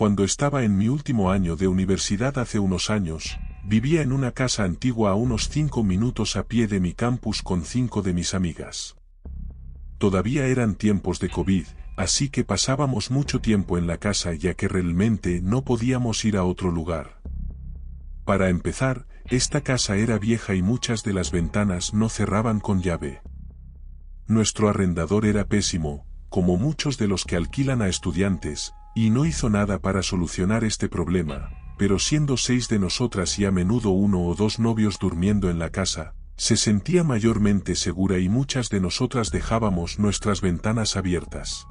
Cuando estaba en mi último año de universidad hace unos años, vivía en una casa antigua a unos 5 minutos a pie de mi campus con 5 de mis amigas. Todavía eran tiempos de COVID, así que pasábamos mucho tiempo en la casa ya que realmente no podíamos ir a otro lugar. Para empezar, esta casa era vieja y muchas de las ventanas no cerraban con llave. Nuestro arrendador era pésimo, como muchos de los que alquilan a estudiantes, y no hizo nada para solucionar este problema, pero siendo 6 de nosotras y a menudo 1 o 2 novios durmiendo en la casa, se sentía mayormente segura y muchas de nosotras dejábamos nuestras ventanas abiertas.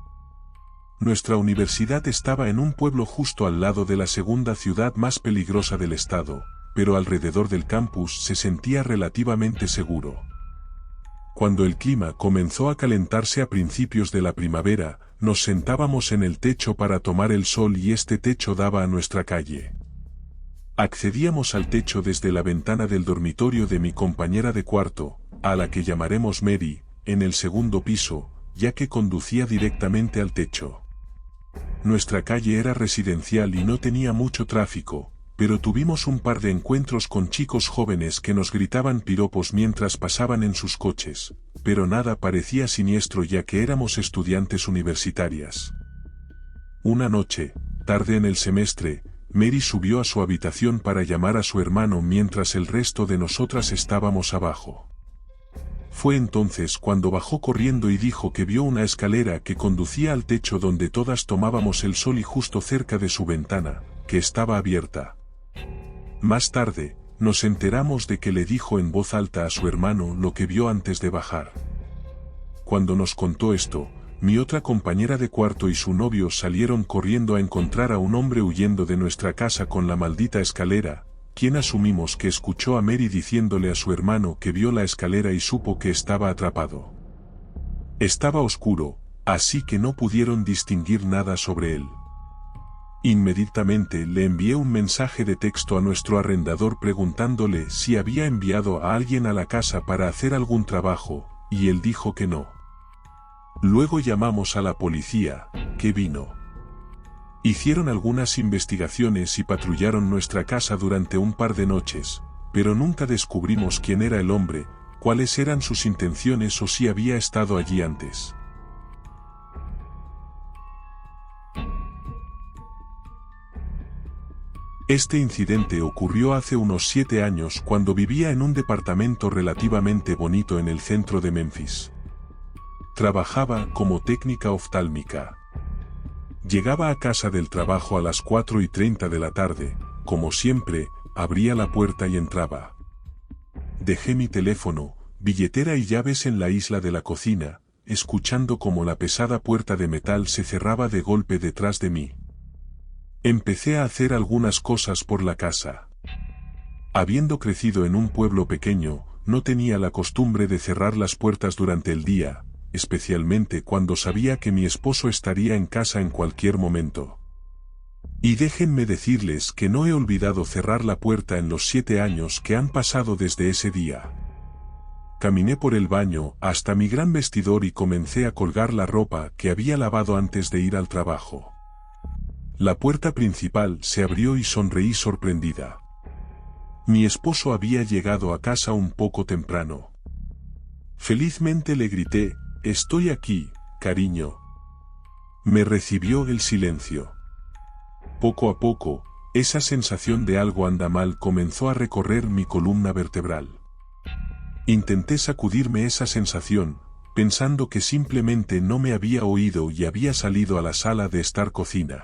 Nuestra universidad estaba en un pueblo justo al lado de la segunda ciudad más peligrosa del estado, pero alrededor del campus se sentía relativamente seguro. Cuando el clima comenzó a calentarse a principios de la primavera, nos sentábamos en el techo para tomar el sol y este techo daba a nuestra calle. Accedíamos al techo desde la ventana del dormitorio de mi compañera de cuarto, a la que llamaremos Mary, en el segundo piso, ya que conducía directamente al techo. Nuestra calle era residencial y no tenía mucho tráfico, pero tuvimos un par de encuentros con chicos jóvenes que nos gritaban piropos mientras pasaban en sus coches, pero nada parecía siniestro ya que éramos estudiantes universitarias. Una noche, tarde en el semestre, Mary subió a su habitación para llamar a su hermano mientras el resto de nosotras estábamos abajo. Fue entonces cuando bajó corriendo y dijo que vio una escalera que conducía al techo donde todas tomábamos el sol y justo cerca de su ventana, que estaba abierta. Más tarde, nos enteramos de que le dijo en voz alta a su hermano lo que vio antes de bajar. Cuando nos contó esto, mi otra compañera de cuarto y su novio salieron corriendo a encontrar a un hombre huyendo de nuestra casa con la maldita escalera, quien asumimos que escuchó a Mary diciéndole a su hermano que vio la escalera y supo que estaba atrapado. Estaba oscuro, así que no pudieron distinguir nada sobre él. Inmediatamente le envié un mensaje de texto a nuestro arrendador preguntándole si había enviado a alguien a la casa para hacer algún trabajo, y él dijo que no. Luego llamamos a la policía, que vino. Hicieron algunas investigaciones y patrullaron nuestra casa durante un par de noches, pero nunca descubrimos quién era el hombre, cuáles eran sus intenciones o si había estado allí antes. Este incidente ocurrió hace unos 7 años cuando vivía en un departamento relativamente bonito en el centro de Memphis. Trabajaba como técnica oftálmica. Llegaba a casa del trabajo a las 4:30 de la tarde, como siempre, abría la puerta y entraba. Dejé mi teléfono, billetera y llaves en la isla de la cocina, escuchando cómo la pesada puerta de metal se cerraba de golpe detrás de mí. Empecé a hacer algunas cosas por la casa. Habiendo crecido en un pueblo pequeño, no tenía la costumbre de cerrar las puertas durante el día, especialmente cuando sabía que mi esposo estaría en casa en cualquier momento. Y déjenme decirles que no he olvidado cerrar la puerta en los 7 años que han pasado desde ese día. Caminé por el baño hasta mi gran vestidor y comencé a colgar la ropa que había lavado antes de ir al trabajo. La puerta principal se abrió y sonreí sorprendida. Mi esposo había llegado a casa un poco temprano. Felizmente le grité, «Estoy aquí, cariño». Me recibió el silencio. Poco a poco, esa sensación de algo anda mal comenzó a recorrer mi columna vertebral. Intenté sacudirme esa sensación, pensando que simplemente no me había oído y había salido a la sala de estar cocina.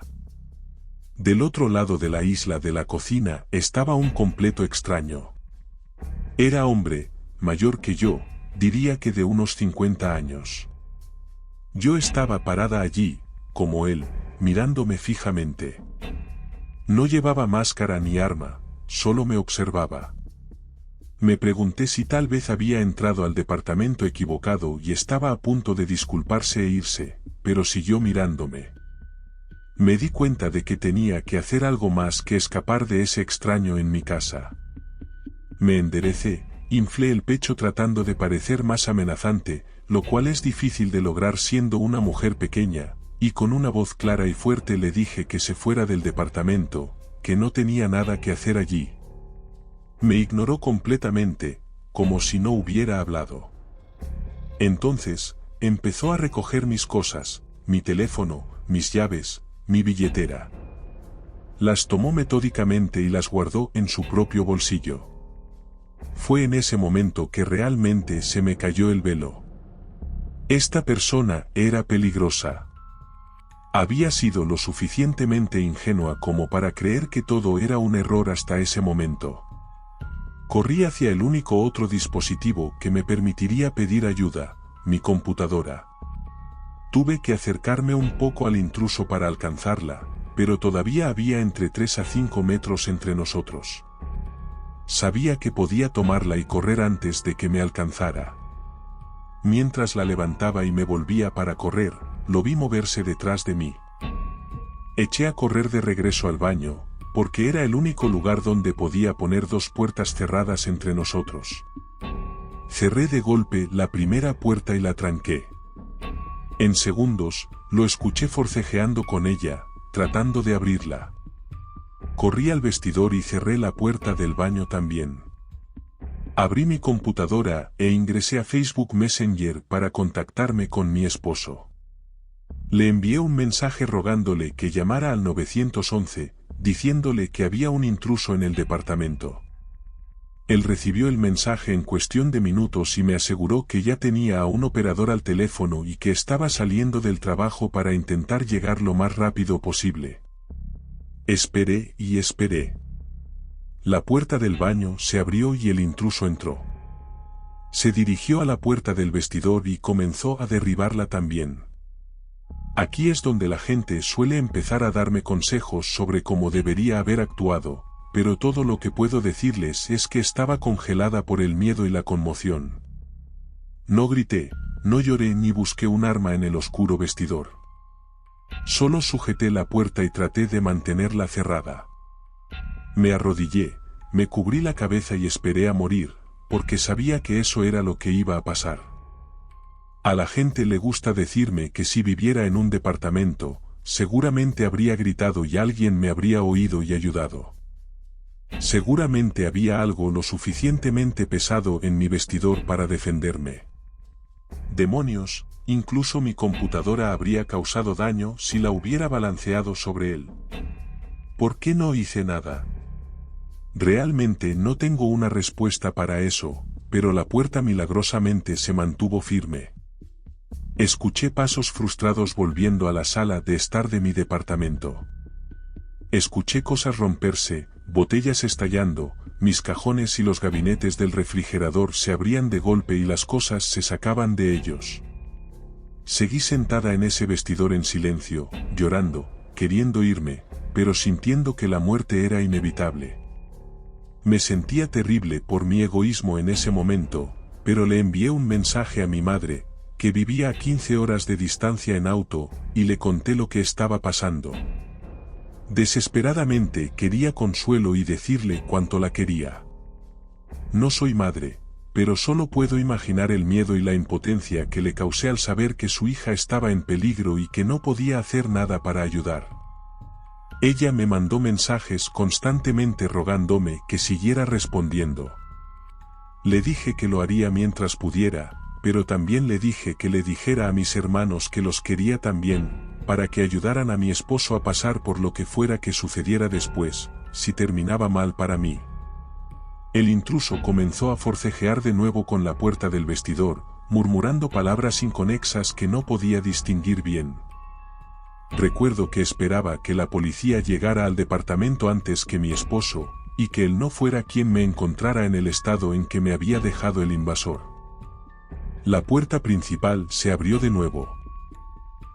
Del otro lado de la isla de la cocina estaba un completo extraño. Era hombre, mayor que yo, diría que de unos 50 años. Yo estaba parada allí, como él, mirándome fijamente. No llevaba máscara ni arma, solo me observaba. Me pregunté si tal vez había entrado al departamento equivocado y estaba a punto de disculparse e irse, pero siguió mirándome. Me di cuenta de que tenía que hacer algo más que escapar de ese extraño en mi casa. Me enderecé, inflé el pecho tratando de parecer más amenazante, lo cual es difícil de lograr siendo una mujer pequeña, y con una voz clara y fuerte le dije que se fuera del departamento, que no tenía nada que hacer allí. Me ignoró completamente, como si no hubiera hablado. Entonces, empezó a recoger mis cosas, mi teléfono, mis llaves, mi billetera. Las tomó metódicamente y las guardó en su propio bolsillo. Fue en ese momento que realmente se me cayó el velo. Esta persona era peligrosa. Había sido lo suficientemente ingenua como para creer que todo era un error hasta ese momento. Corrí hacia el único otro dispositivo que me permitiría pedir ayuda, mi computadora. Tuve que acercarme un poco al intruso para alcanzarla, pero todavía había entre 3 a 5 metros entre nosotros. Sabía que podía tomarla y correr antes de que me alcanzara. Mientras la levantaba y me volvía para correr, lo vi moverse detrás de mí. Eché a correr de regreso al baño, porque era el único lugar donde podía poner 2 puertas cerradas entre nosotros. Cerré de golpe la primera puerta y la tranqué. En segundos, lo escuché forcejeando con ella, tratando de abrirla. Corrí al vestidor y cerré la puerta del baño también. Abrí mi computadora e ingresé a Facebook Messenger para contactarme con mi esposo. Le envié un mensaje rogándole que llamara al 911, diciéndole que había un intruso en el departamento. Él recibió el mensaje en cuestión de minutos y me aseguró que ya tenía a un operador al teléfono y que estaba saliendo del trabajo para intentar llegar lo más rápido posible. Esperé y esperé. La puerta del baño se abrió y el intruso entró. Se dirigió a la puerta del vestidor y comenzó a derribarla también. Aquí es donde la gente suele empezar a darme consejos sobre cómo debería haber actuado, pero todo lo que puedo decirles es que estaba congelada por el miedo y la conmoción. No grité, no lloré ni busqué un arma en el oscuro vestidor. Solo sujeté la puerta y traté de mantenerla cerrada. Me arrodillé, me cubrí la cabeza y esperé a morir, porque sabía que eso era lo que iba a pasar. A la gente le gusta decirme que si viviera en un departamento, seguramente habría gritado y alguien me habría oído y ayudado. Seguramente había algo lo suficientemente pesado en mi vestidor para defenderme. Demonios, incluso mi computadora habría causado daño si la hubiera balanceado sobre él. ¿Por qué no hice nada? Realmente no tengo una respuesta para eso, pero la puerta milagrosamente se mantuvo firme. Escuché pasos frustrados volviendo a la sala de estar de mi departamento. Escuché cosas romperse, botellas estallando, mis cajones y los gabinetes del refrigerador se abrían de golpe y las cosas se sacaban de ellos. Seguí sentada en ese vestidor en silencio, llorando, queriendo irme, pero sintiendo que la muerte era inevitable. Me sentía terrible por mi egoísmo en ese momento, pero le envié un mensaje a mi madre, que vivía a 15 horas de distancia en auto, y le conté lo que estaba pasando. Desesperadamente quería consuelo y decirle cuánto la quería. No soy madre, pero solo puedo imaginar el miedo y la impotencia que le causé al saber que su hija estaba en peligro y que no podía hacer nada para ayudar. Ella me mandó mensajes constantemente rogándome que siguiera respondiendo. Le dije que lo haría mientras pudiera, pero también le dije que le dijera a mis hermanos que los quería también, para que ayudaran a mi esposo a pasar por lo que fuera que sucediera después, si terminaba mal para mí. El intruso comenzó a forcejear de nuevo con la puerta del vestidor, murmurando palabras inconexas que no podía distinguir bien. Recuerdo que esperaba que la policía llegara al departamento antes que mi esposo, y que él no fuera quien me encontrara en el estado en que me había dejado el invasor. La puerta principal se abrió de nuevo.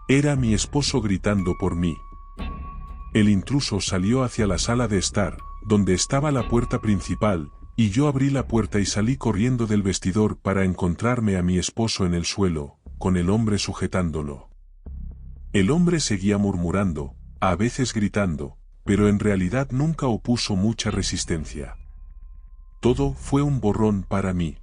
Era mi esposo gritando por mí. El intruso salió hacia la sala de estar, donde estaba la puerta principal, y yo abrí la puerta y salí corriendo del vestidor para encontrarme a mi esposo en el suelo, con el hombre sujetándolo. El hombre seguía murmurando, a veces gritando, pero en realidad nunca opuso mucha resistencia. Todo fue un borrón para mí.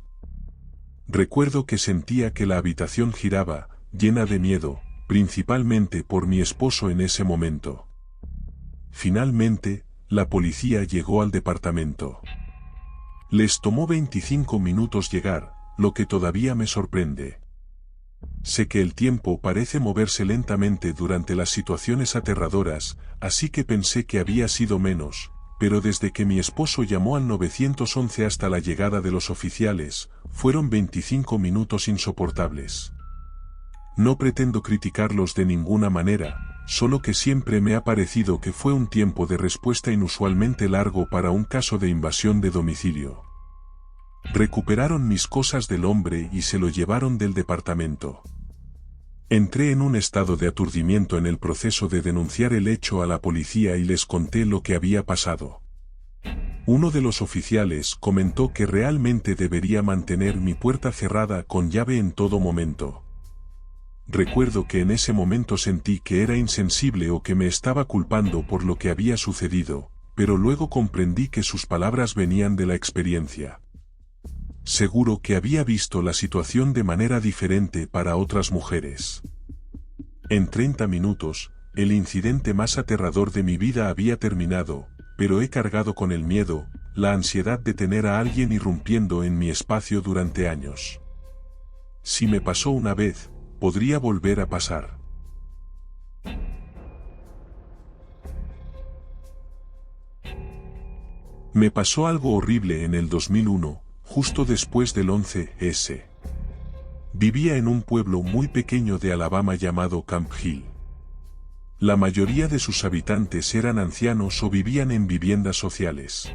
Recuerdo que sentía que la habitación giraba, llena de miedo, principalmente por mi esposo en ese momento. Finalmente, la policía llegó al departamento. Les tomó 25 minutos llegar, lo que todavía me sorprende. Sé que el tiempo parece moverse lentamente durante las situaciones aterradoras, así que pensé que había sido menos, pero desde que mi esposo llamó al 911 hasta la llegada de los oficiales, fueron 25 minutos insoportables. No pretendo criticarlos de ninguna manera, solo que siempre me ha parecido que fue un tiempo de respuesta inusualmente largo para un caso de invasión de domicilio. Recuperaron mis cosas del hombre y se lo llevaron del departamento. Entré en un estado de aturdimiento en el proceso de denunciar el hecho a la policía y les conté lo que había pasado. Uno de los oficiales comentó que realmente debería mantener mi puerta cerrada con llave en todo momento. Recuerdo que en ese momento sentí que era insensible o que me estaba culpando por lo que había sucedido, pero luego comprendí que sus palabras venían de la experiencia. Seguro que había visto la situación de manera diferente para otras mujeres. En 30 minutos, el incidente más aterrador de mi vida había terminado, pero he cargado con el miedo, la ansiedad de tener a alguien irrumpiendo en mi espacio durante años. Si me pasó una vez, podría volver a pasar. Me pasó algo horrible en el 2001, justo después del 11S. Vivía en un pueblo muy pequeño de Alabama llamado Camp Hill. La mayoría de sus habitantes eran ancianos o vivían en viviendas sociales.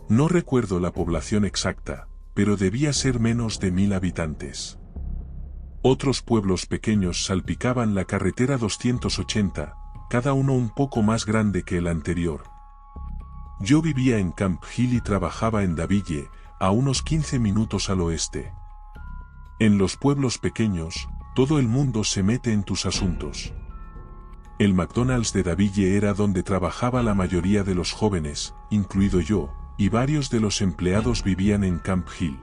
No recuerdo la población exacta, pero debía ser menos de 1000 habitantes. Otros pueblos pequeños salpicaban la carretera 280, cada uno un poco más grande que el anterior. Yo vivía en Camp Hill y trabajaba en Daville, a unos 15 minutos al oeste. En los pueblos pequeños, todo el mundo se mete en tus asuntos. El McDonald's de Daville era donde trabajaba la mayoría de los jóvenes, incluido yo, y varios de los empleados vivían en Camp Hill.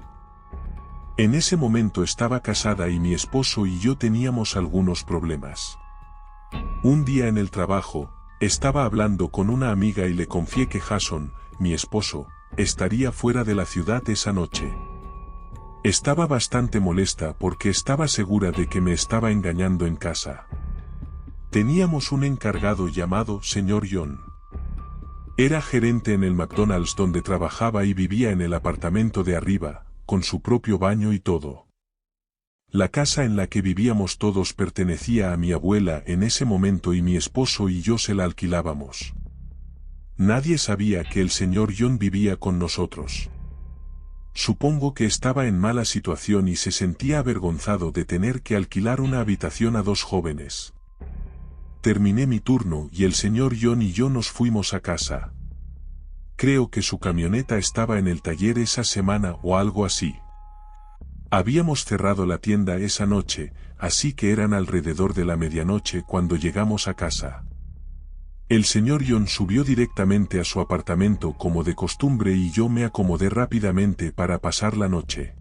En ese momento estaba casada y mi esposo y yo teníamos algunos problemas. Un día en el trabajo, estaba hablando con una amiga y le confié que Jason, mi esposo, estaría fuera de la ciudad esa noche. Estaba bastante molesta porque estaba segura de que me estaba engañando en casa. Teníamos un encargado llamado Sr. John. Era gerente en el McDonald's donde trabajaba y vivía en el apartamento de arriba, con su propio baño y todo. La casa en la que vivíamos todos pertenecía a mi abuela en ese momento y mi esposo y yo se la alquilábamos. Nadie sabía que el señor John vivía con nosotros. Supongo que estaba en mala situación y se sentía avergonzado de tener que alquilar una habitación a dos jóvenes. Terminé mi turno y el señor John y yo nos fuimos a casa. Creo que su camioneta estaba en el taller esa semana o algo así. Habíamos cerrado la tienda esa noche, así que eran alrededor de la medianoche cuando llegamos a casa. El señor John subió directamente a su apartamento como de costumbre y yo me acomodé rápidamente para pasar la noche.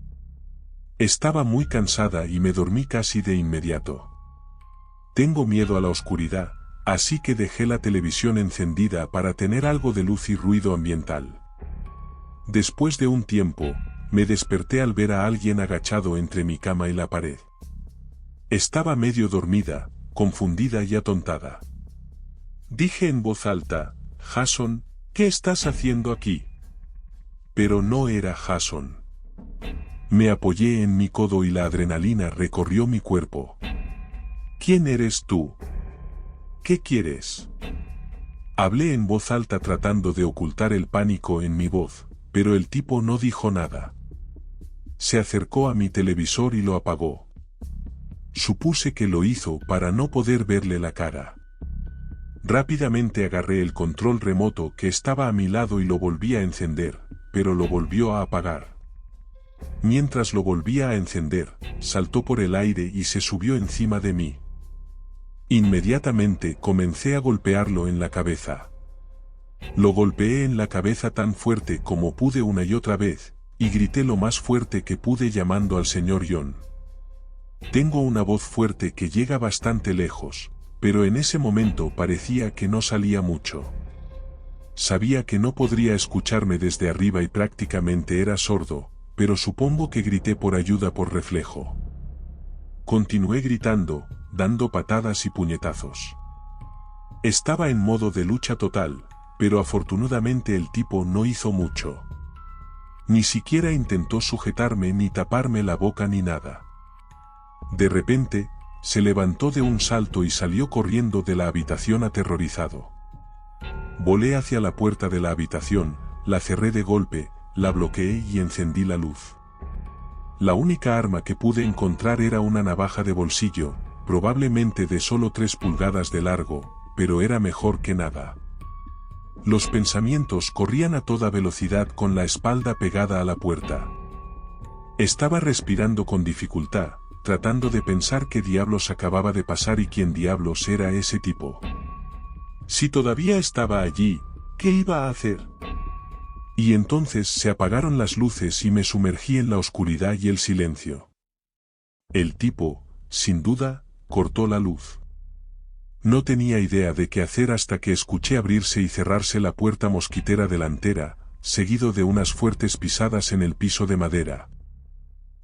Estaba muy cansada y me dormí casi de inmediato. Tengo miedo a la oscuridad, así que dejé la televisión encendida para tener algo de luz y ruido ambiental. Después de un tiempo, me desperté al ver a alguien agachado entre mi cama y la pared. Estaba medio dormida, confundida y atontada. Dije en voz alta, Jason, ¿qué estás haciendo aquí? Pero no era Jason. Me apoyé en mi codo y la adrenalina recorrió mi cuerpo. ¿Quién eres tú? ¿Qué quieres? Hablé en voz alta tratando de ocultar el pánico en mi voz, pero el tipo no dijo nada. Se acercó a mi televisor y lo apagó. Supuse que lo hizo para no poder verle la cara. Rápidamente agarré el control remoto que estaba a mi lado y lo volví a encender, pero lo volvió a apagar. Mientras lo volvía a encender, saltó por el aire y se subió encima de mí. Inmediatamente comencé a golpearlo en la cabeza. Lo golpeé en la cabeza tan fuerte como pude una y otra vez, y grité lo más fuerte que pude llamando al señor John. Tengo una voz fuerte que llega bastante lejos, pero en ese momento parecía que no salía mucho. Sabía que no podría escucharme desde arriba y prácticamente era sordo, pero supongo que grité por ayuda por reflejo. Continué gritando, dando patadas y puñetazos. Estaba en modo de lucha total, pero afortunadamente el tipo no hizo mucho. Ni siquiera intentó sujetarme ni taparme la boca ni nada. De repente, se levantó de un salto y salió corriendo de la habitación aterrorizado. Volé hacia la puerta de la habitación, la cerré de golpe, la bloqueé y encendí la luz. La única arma que pude encontrar era una navaja de bolsillo, probablemente de solo 3 pulgadas de largo, pero era mejor que nada. Los pensamientos corrían a toda velocidad con la espalda pegada a la puerta. Estaba respirando con dificultad, tratando de pensar qué diablos acababa de pasar y quién diablos era ese tipo. Si todavía estaba allí, ¿qué iba a hacer? Y entonces se apagaron las luces y me sumergí en la oscuridad y el silencio. El tipo, sin duda, cortó la luz. No tenía idea de qué hacer hasta que escuché abrirse y cerrarse la puerta mosquitera delantera, seguido de unas fuertes pisadas en el piso de madera.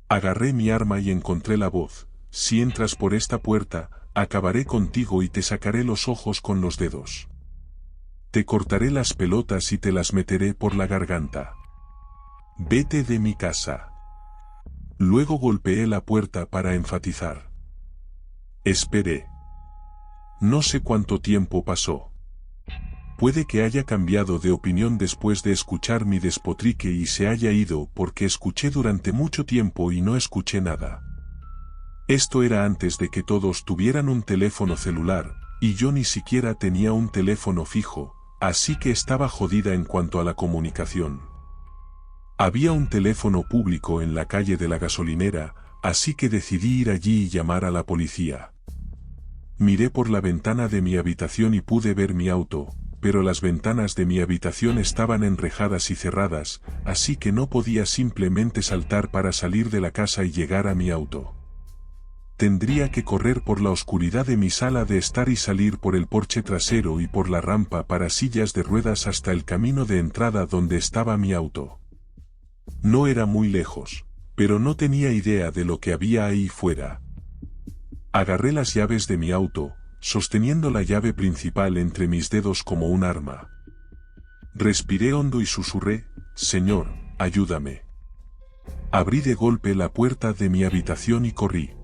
Agarré mi arma y encontré la voz: si entras por esta puerta, acabaré contigo y te sacaré los ojos con los dedos. Te cortaré las pelotas y te las meteré por la garganta. Vete de mi casa. Luego golpeé la puerta para enfatizar. Esperé. No sé cuánto tiempo pasó. Puede que haya cambiado de opinión después de escuchar mi despotrique y se haya ido porque escuché durante mucho tiempo y no escuché nada. Esto era antes de que todos tuvieran un teléfono celular, y yo ni siquiera tenía un teléfono fijo, así que estaba jodida en cuanto a la comunicación. Había un teléfono público en la calle de la gasolinera, así que decidí ir allí y llamar a la policía. Miré por la ventana de mi habitación y pude ver mi auto, pero las ventanas de mi habitación estaban enrejadas y cerradas, así que no podía simplemente saltar para salir de la casa y llegar a mi auto. Tendría que correr por la oscuridad de mi sala de estar y salir por el porche trasero y por la rampa para sillas de ruedas hasta el camino de entrada donde estaba mi auto. No era muy lejos, pero no tenía idea de lo que había ahí fuera. Agarré las llaves de mi auto, sosteniendo la llave principal entre mis dedos como un arma. Respiré hondo y susurré: Señor, ayúdame. Abrí de golpe la puerta de mi habitación y corrí.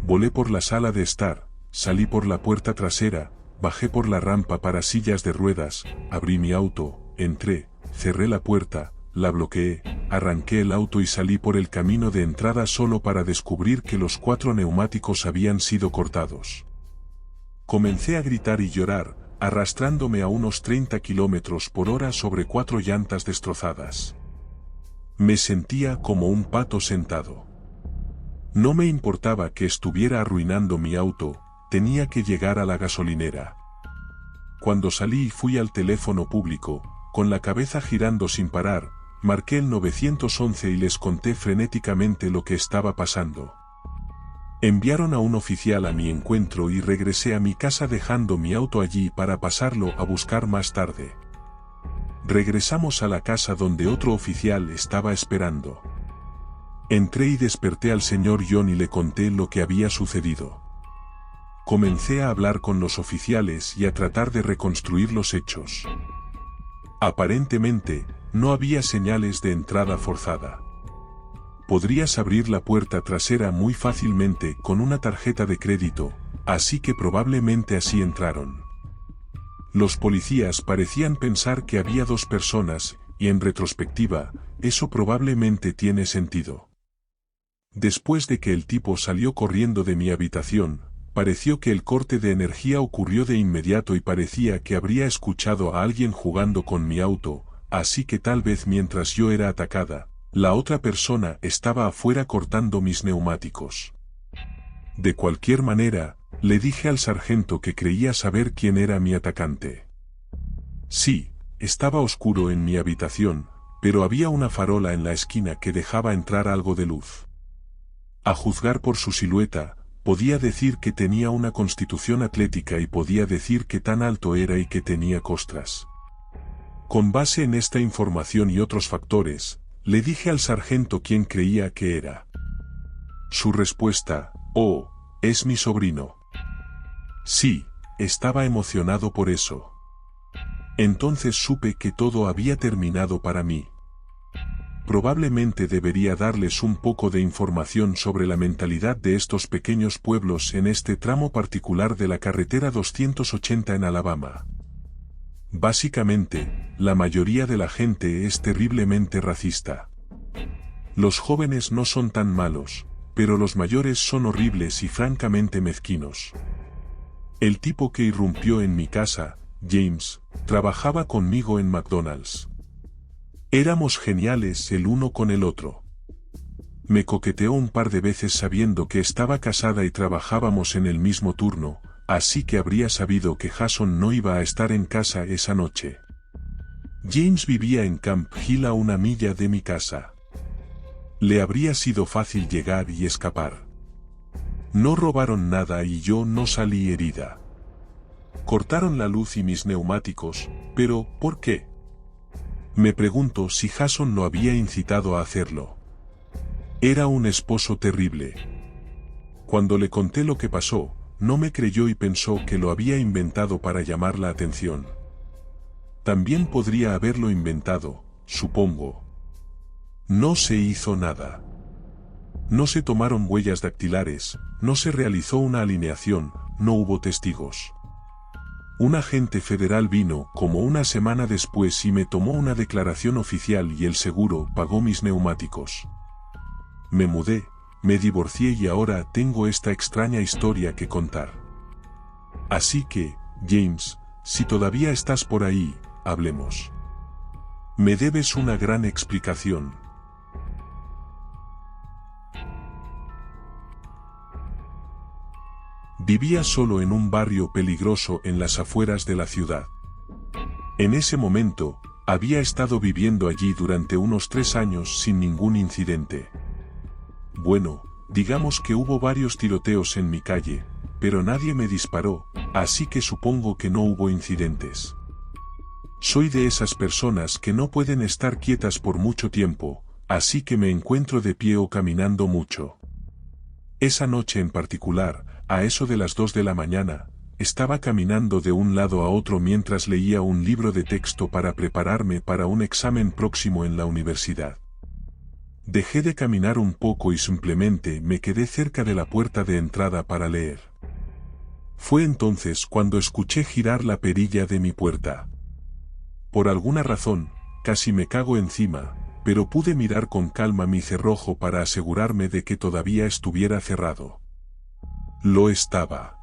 Volé por la sala de estar, salí por la puerta trasera, bajé por la rampa para sillas de ruedas, abrí mi auto, entré, cerré la puerta, la bloqueé, arranqué el auto y salí por el camino de entrada solo para descubrir que los 4 neumáticos habían sido cortados. Comencé a gritar y llorar, arrastrándome a unos 30 km/h sobre 4 llantas destrozadas. Me sentía como un pato sentado. No me importaba que estuviera arruinando mi auto, tenía que llegar a la gasolinera. Cuando salí y fui al teléfono público, con la cabeza girando sin parar, marqué el 911 y les conté frenéticamente lo que estaba pasando. Enviaron a un oficial a mi encuentro y regresé a mi casa dejando mi auto allí para pasarlo a buscar más tarde. Regresamos a la casa donde otro oficial estaba esperando. Entré y desperté al señor John y le conté lo que había sucedido. Comencé a hablar con los oficiales y a tratar de reconstruir los hechos. Aparentemente, no había señales de entrada forzada. Podrías abrir la puerta trasera muy fácilmente con una tarjeta de crédito, así que probablemente así entraron. Los policías parecían pensar que había 2 personas, y en retrospectiva, eso probablemente tiene sentido. Después de que el tipo salió corriendo de mi habitación, pareció que el corte de energía ocurrió de inmediato y parecía que habría escuchado a alguien jugando con mi auto, así que tal vez mientras yo era atacada, la otra persona estaba afuera cortando mis neumáticos. De cualquier manera, le dije al sargento que creía saber quién era mi atacante. Sí, estaba oscuro en mi habitación, pero había una farola en la esquina que dejaba entrar algo de luz. A juzgar por su silueta, podía decir que tenía una constitución atlética y podía decir que tan alto era y que tenía costras. Con base en esta información y otros factores, le dije al sargento quién creía que era. Su respuesta: «Oh, es mi sobrino». Sí, estaba emocionado por eso. Entonces supe que todo había terminado para mí. Probablemente debería darles un poco de información sobre la mentalidad de estos pequeños pueblos en este tramo particular de la carretera 280 en Alabama. Básicamente, la mayoría de la gente es terriblemente racista. Los jóvenes no son tan malos, pero los mayores son horribles y francamente mezquinos. El tipo que irrumpió en mi casa, James, trabajaba conmigo en McDonald's. Éramos geniales el uno con el otro. Me coqueteó un par de veces sabiendo que estaba casada y trabajábamos en el mismo turno, así que habría sabido que Jason no iba a estar en casa esa noche. James vivía en Camp Hill a 1 milla de mi casa. Le habría sido fácil llegar y escapar. No robaron nada y yo no salí herida. Cortaron la luz y mis neumáticos, pero ¿por qué? Me pregunto si Jason lo había incitado a hacerlo. Era un esposo terrible. Cuando le conté lo que pasó, no me creyó y pensó que lo había inventado para llamar la atención. También podría haberlo inventado, supongo. No se hizo nada. No se tomaron huellas dactilares, no se realizó una alineación, no hubo testigos. Un agente federal vino como 1 semana después y me tomó una declaración oficial y el seguro pagó mis neumáticos. Me mudé, me divorcié y ahora tengo esta extraña historia que contar. Así que, James, si todavía estás por ahí, hablemos. Me debes una gran explicación. Vivía solo en un barrio peligroso en las afueras de la ciudad. En ese momento, había estado viviendo allí durante unos 3 años sin ningún incidente. Bueno, digamos que hubo varios tiroteos en mi calle, pero nadie me disparó, así que supongo que no hubo incidentes. Soy de esas personas que no pueden estar quietas por mucho tiempo, así que me encuentro de pie o caminando mucho. Esa noche en particular, a eso de las 2 de la mañana, estaba caminando de un lado a otro mientras leía un libro de texto para prepararme para un examen próximo en la universidad. Dejé de caminar un poco y simplemente me quedé cerca de la puerta de entrada para leer. Fue entonces cuando escuché girar la perilla de mi puerta. Por alguna razón, casi me cago encima, pero pude mirar con calma mi cerrojo para asegurarme de que todavía estuviera cerrado. Lo estaba.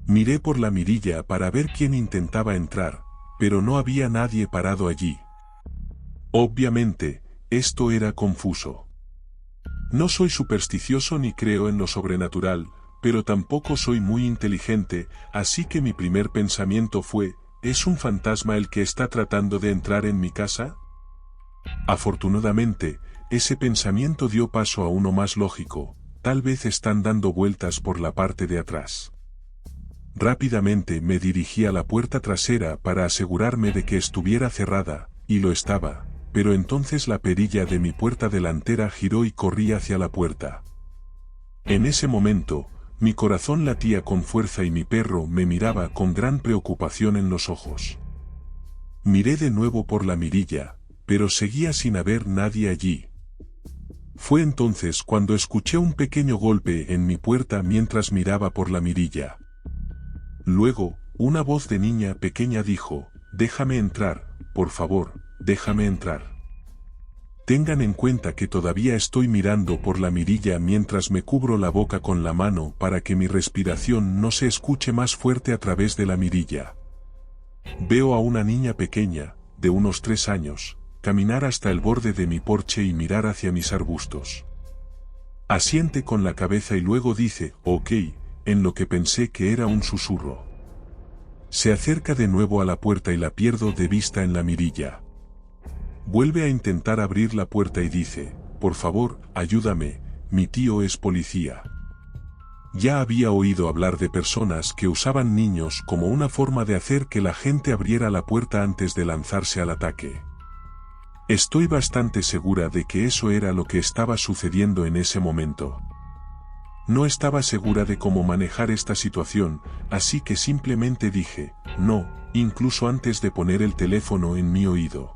Miré por la mirilla para ver quién intentaba entrar, pero no había nadie parado allí. Obviamente, esto era confuso. No soy supersticioso ni creo en lo sobrenatural, pero tampoco soy muy inteligente, así que mi primer pensamiento fue, ¿es un fantasma el que está tratando de entrar en mi casa? Afortunadamente, ese pensamiento dio paso a uno más lógico. Tal vez están dando vueltas por la parte de atrás. Rápidamente me dirigí a la puerta trasera para asegurarme de que estuviera cerrada, y lo estaba, pero entonces la perilla de mi puerta delantera giró y corrí hacia la puerta. En ese momento, mi corazón latía con fuerza y mi perro me miraba con gran preocupación en los ojos. Miré de nuevo por la mirilla, pero seguía sin haber nadie allí. Fue entonces cuando escuché un pequeño golpe en mi puerta mientras miraba por la mirilla. Luego, una voz de niña pequeña dijo, «Déjame entrar, por favor, déjame entrar». Tengan en cuenta que todavía estoy mirando por la mirilla mientras me cubro la boca con la mano para que mi respiración no se escuche más fuerte a través de la mirilla. Veo a una niña pequeña, de unos 3 años, caminar hasta el borde de mi porche y mirar hacia mis arbustos. Asiente con la cabeza y luego dice, «Ok», en lo que pensé que era un susurro. Se acerca de nuevo a la puerta y la pierdo de vista en la mirilla. Vuelve a intentar abrir la puerta y dice, «Por favor, ayúdame, mi tío es policía. Ya había oído hablar de personas que usaban niños como una forma de hacer que la gente abriera la puerta antes de lanzarse al ataque. Estoy bastante segura de que eso era lo que estaba sucediendo en ese momento. No estaba segura de cómo manejar esta situación, así que simplemente dije, no, incluso antes de poner el teléfono en mi oído.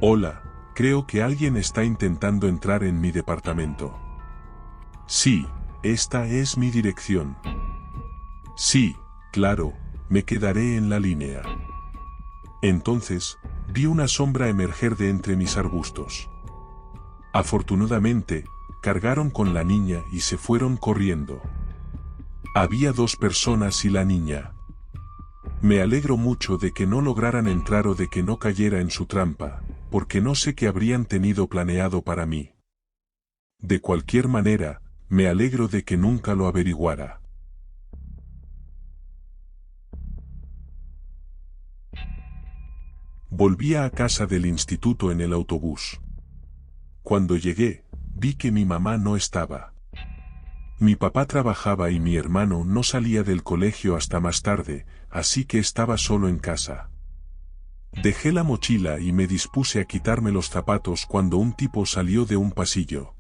Hola, creo que alguien está intentando entrar en mi departamento. Sí, esta es mi dirección. Sí, claro, me quedaré en la línea. Entonces, vi una sombra emerger de entre mis arbustos. Afortunadamente, cargaron con la niña y se fueron corriendo. Había 2 personas y la niña. Me alegro mucho de que no lograran entrar o de que no cayera en su trampa, porque no sé qué habrían tenido planeado para mí. De cualquier manera, me alegro de que nunca lo averiguara. Volvía a casa del instituto en el autobús. Cuando llegué, vi que mi mamá no estaba. Mi papá trabajaba y mi hermano no salía del colegio hasta más tarde, así que estaba solo en casa. Dejé la mochila y me dispuse a quitarme los zapatos cuando un tipo salió de un pasillo.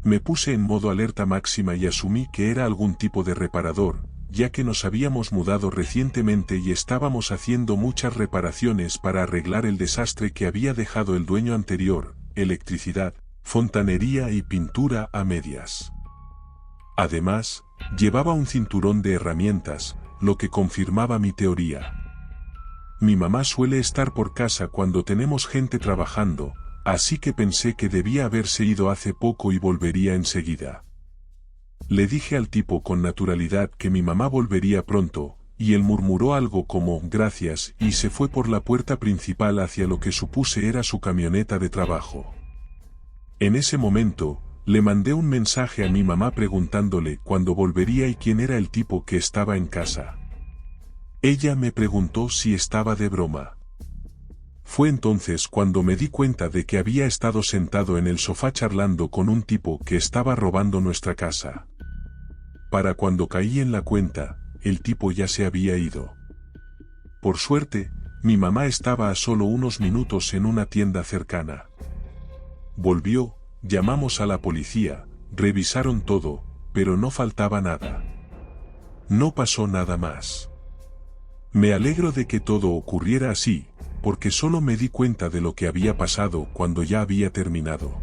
Me puse en modo alerta máxima y asumí que era algún tipo de reparador, ya que nos habíamos mudado recientemente y estábamos haciendo muchas reparaciones para arreglar el desastre que había dejado el dueño anterior, electricidad, fontanería y pintura a medias. Además, llevaba un cinturón de herramientas, lo que confirmaba mi teoría. Mi mamá suele estar por casa cuando tenemos gente trabajando, así que pensé que debía haberse ido hace poco y volvería enseguida. Le dije al tipo con naturalidad que mi mamá volvería pronto, y él murmuró algo como «gracias» y se fue por la puerta principal hacia lo que supuse era su camioneta de trabajo. En ese momento, le mandé un mensaje a mi mamá preguntándole cuándo volvería y quién era el tipo que estaba en casa. Ella me preguntó si estaba de broma. Fue entonces cuando me di cuenta de que había estado sentado en el sofá charlando con un tipo que estaba robando nuestra casa. Para cuando caí en la cuenta, el tipo ya se había ido. Por suerte, mi mamá estaba a solo unos minutos en una tienda cercana. Volvió, llamamos a la policía, revisaron todo, pero no faltaba nada. No pasó nada más. Me alegro de que todo ocurriera así, porque solo me di cuenta de lo que había pasado cuando ya había terminado.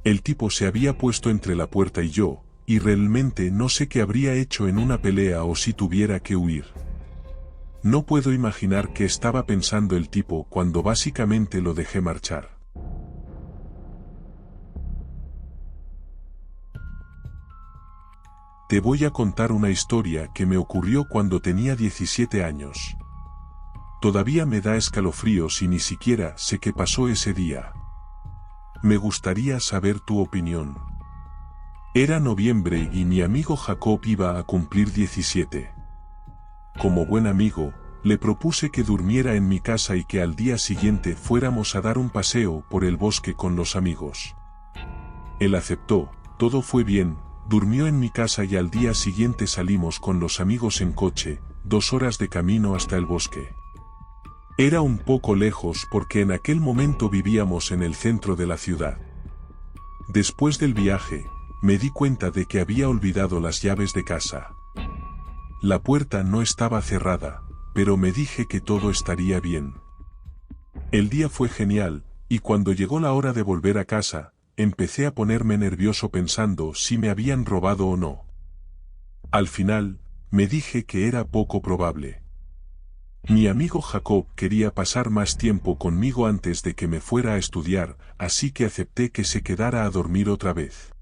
El tipo se había puesto entre la puerta y yo, y realmente no sé qué habría hecho en una pelea o si tuviera que huir. No puedo imaginar qué estaba pensando el tipo cuando básicamente lo dejé marchar. Te voy a contar una historia que me ocurrió cuando tenía 17 años. Todavía me da escalofríos y ni siquiera sé qué pasó ese día. Me gustaría saber tu opinión. Era noviembre y mi amigo Jacob iba a cumplir 17. Como buen amigo, le propuse que durmiera en mi casa y que al día siguiente fuéramos a dar un paseo por el bosque con los amigos. Él aceptó, todo fue bien, durmió en mi casa y al día siguiente salimos con los amigos en coche, 2 horas de camino hasta el bosque. Era un poco lejos porque en aquel momento vivíamos en el centro de la ciudad. Después del viaje, me di cuenta de que había olvidado las llaves de casa. La puerta no estaba cerrada, pero me dije que todo estaría bien. El día fue genial, y cuando llegó la hora de volver a casa, empecé a ponerme nervioso pensando si me habían robado o no. Al final, me dije que era poco probable. Mi amigo Jacob quería pasar más tiempo conmigo antes de que me fuera a estudiar, así que acepté que se quedara a dormir otra vez.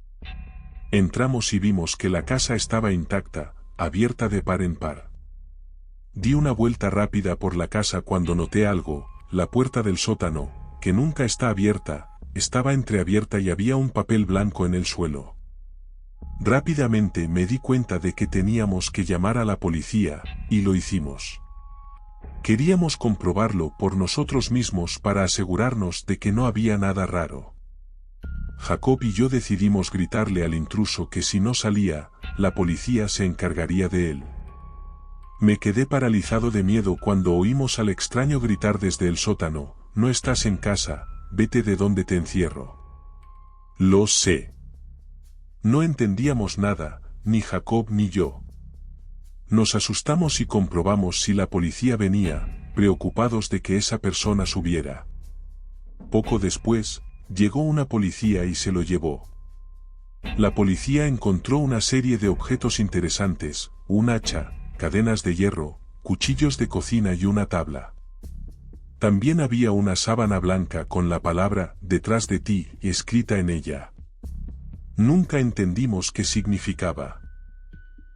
Entramos y vimos que la casa estaba intacta, abierta de par en par. Di una vuelta rápida por la casa cuando noté algo, la puerta del sótano, que nunca está abierta, estaba entreabierta y había un papel blanco en el suelo. Rápidamente me di cuenta de que teníamos que llamar a la policía, y lo hicimos. Queríamos comprobarlo por nosotros mismos para asegurarnos de que no había nada raro. Jacob y yo decidimos gritarle al intruso que si no salía, la policía se encargaría de él. Me quedé paralizado de miedo cuando oímos al extraño gritar desde el sótano: «No estás en casa, vete de donde te encierro». Lo sé. No entendíamos nada, ni Jacob ni yo. Nos asustamos y comprobamos si la policía venía, preocupados de que esa persona subiera. Poco después, llegó una policía y se lo llevó. La policía encontró una serie de objetos interesantes: un hacha, cadenas de hierro, cuchillos de cocina y una tabla. También había una sábana blanca con la palabra «detrás de ti» escrita en ella. Nunca entendimos qué significaba.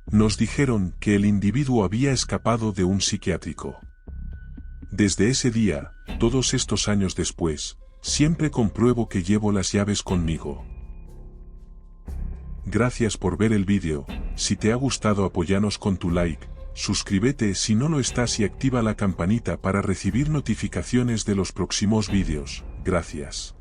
Nos dijeron que el individuo había escapado de un psiquiátrico. Desde ese día, todos estos años después, siempre compruebo que llevo las llaves conmigo. Gracias por ver el vídeo. Si te ha gustado, apóyanos con tu like, suscríbete si no lo estás y activa la campanita para recibir notificaciones de los próximos vídeos. Gracias.